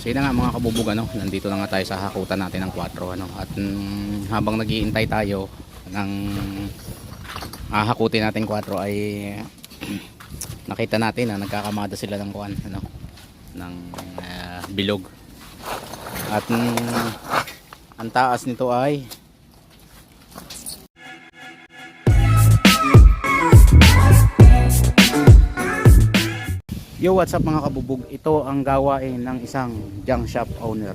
So yun na nga mga kabubog, nandito na nga tayo sa hakutan natin ng 4 at habang naghihintay tayo ng hakutin natin 4 ay nakita natin na nagkakamada sila ng kuan, ng bilog. At ang taas nito ay yo, what's up mga kabubog? Ito ang gawain ng isang junk shop owner,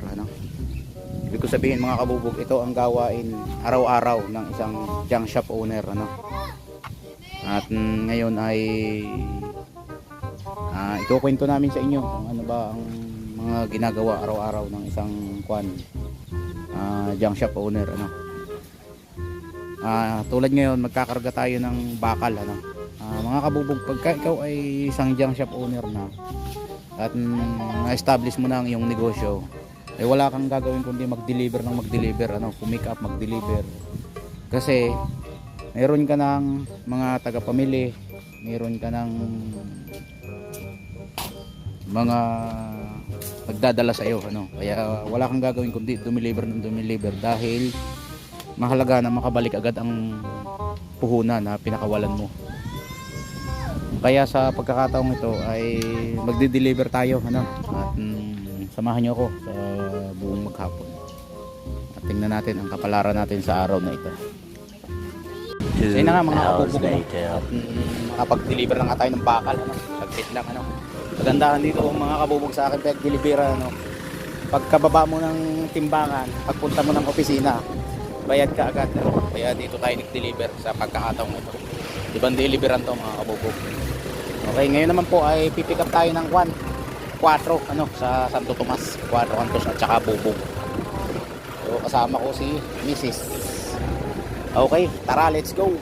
Ibig ko sabihin mga kabubog, ito ang gawain araw-araw ng isang junk shop owner, At ngayon ay ikukwento namin sa inyo kung ano ba ang mga ginagawa araw-araw ng isang junk shop owner, tulad ngayon magkakarga tayo ng bakal, mga kabubog, pagka ikaw ay isang junk shop owner na at na-establish mo na ang iyong negosyo, ay wala kang gagawin kundi mag-deliver ng mag-deliver, pumick up, mag-deliver, kasi meron ka ng mga taga-pamili, meron ka ng mga magdadala sa iyo, kaya wala kang gagawin kundi dumiliver ng dumiliver, dahil mahalaga na makabalik agad ang puhunan na pinakawalan mo. Kaya sa pagkakataong ito ay magde-deliver tayo, at samahan nyo ako sa buong maghapon at tingnan natin ang kapalaran natin sa araw na ito. So yun na nga mga kabubog, at makapag-deliver na nga tayo ng bakal, saglit lang, Kagandahan dito mga kabubog sa akin pag-deliver, pagkababa mo ng timbangan, pagpunta mo ng opisina, bayad ka agad, Kaya dito tayo nag-deliver sa pagkakataong ito. Ibang deliveran to mga kabubog. Okay, ngayon naman po ay pipick up tayo ng 4 sa Santo Tomas, 4 kantos at saka bubog. So kasama ko si Mrs. Okay, tara, let's go.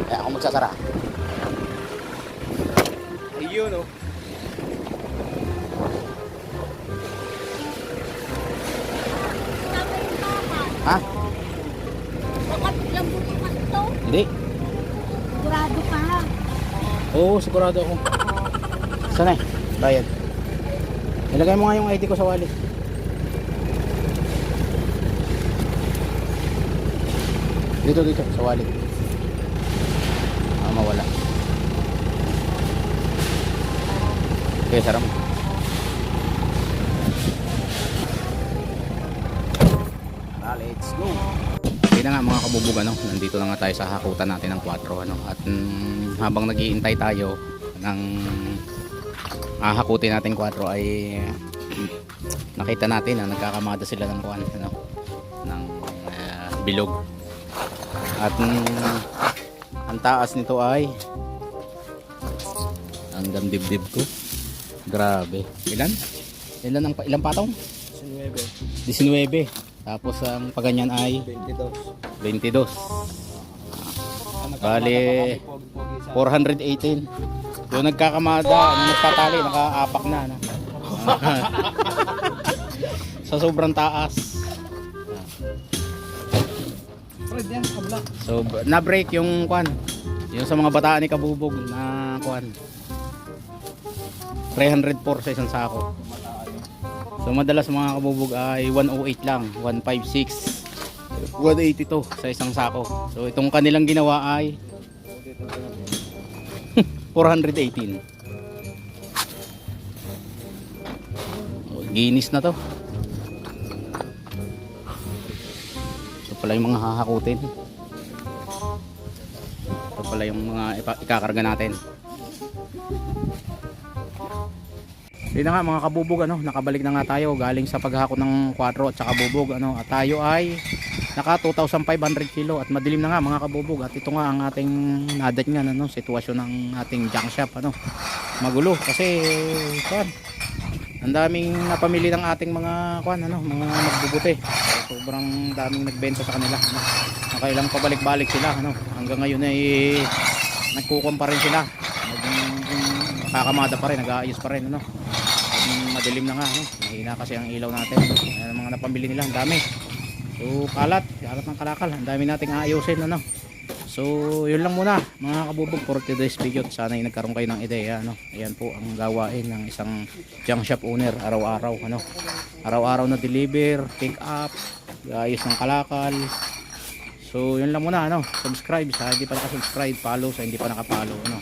Kaya ako magsasara. Ayun, Ha? Dapat lang butukan to. Hindi. Sigurado ka ha. Oo, sigurado ako. Saan eh? Bayad. Ilagay mo nga yung ID ko sa wallet. Dito, sa wallet. Mawala. Okay, sarap. Let's go. Okay na nga mga kabubog, nandito na nga tayo sa hakutan natin ng 4, at habang naghihintay tayo ng hakutin natin 4 ay nakita natin na nagkakamada sila ng ng bilog. At ang taas nito ay hanggang dibdib ko. Grabe. Ilang patong? 19. Tapos ang paganyan ay 22. Bali 418. Yung nagkakamada, nagtatali, nakaapak na, sa sobrang taas. So na-break yung yung sa mga bataan ni kabubog na 304 sa isang sako. So madalas mga kabubog ay 108 lang, 156, 182 sa isang sako. So itong kanilang ginawa ay 418. Ginis na to. Ito pala yung mga hahakutin. Ito pala yung mga ikakarga natin. Yun na nga mga kabubog, nakabalik na nga tayo galing sa paghakot ng 4 at saka bubog, at tayo ay naka 2,500 kilo at madilim na nga mga kabubog. At ito nga ang ating nadat nga, sitwasyon ng ating junk shop, magulo kasi ang daming napamili ng ating mga mga magbubuti. So, sobrang daming nagbenta sa kanila, nakailang pabalik-balik sila, hanggang ngayon ay nagkukumpa rin sila, nakakamada pa rin, nag-aayos pa rin, madilim na nga, mahina kasi ang ilaw natin. Ayan, ang mga napamili nila, ang dami. So kalat ng kalakal, ang dami nating aayusin, So yun lang muna mga kabubog for today's video. Sana ay nagkaroon kayo ng ideya, ano. Ayan po ang gawain ng isang junk shop owner araw-araw, ano. Araw-araw na deliver, pick up, ayos ng kalakal. So yun lang muna, ano. Subscribe sa hindi pa naka-subscribe, follow sa hindi pa naka-follow, ano.